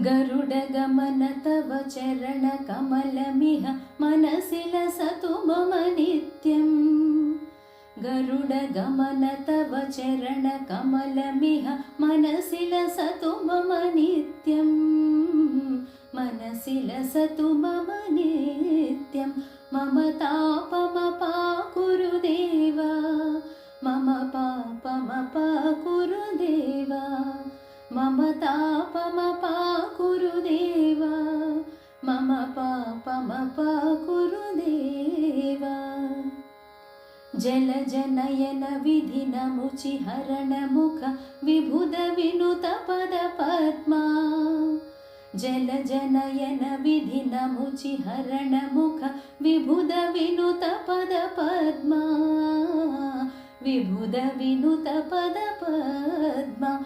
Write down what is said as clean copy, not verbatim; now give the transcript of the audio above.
गरुडगमन तव चरणकमलमिह मनसि लसतु मम नित्यम्। गरुडगमन तव चरणकमलमिह मनसि लसतु मम नित्यम्। मनसि लसतु मम नित्यं। मम तापमपाकुरु देव, मम पापमपाकुरु देव, मम तापमपाकुरु देव, मम पापमपाकुरु देव। जलजनयन विधिनमुचिहरणमुख विबुध विनुत पदपद्मा। जलजनयन विधिनमुचिहरणमुख विबुध विनुत पदपद्मा। विबुध विनुत पदपद्मा।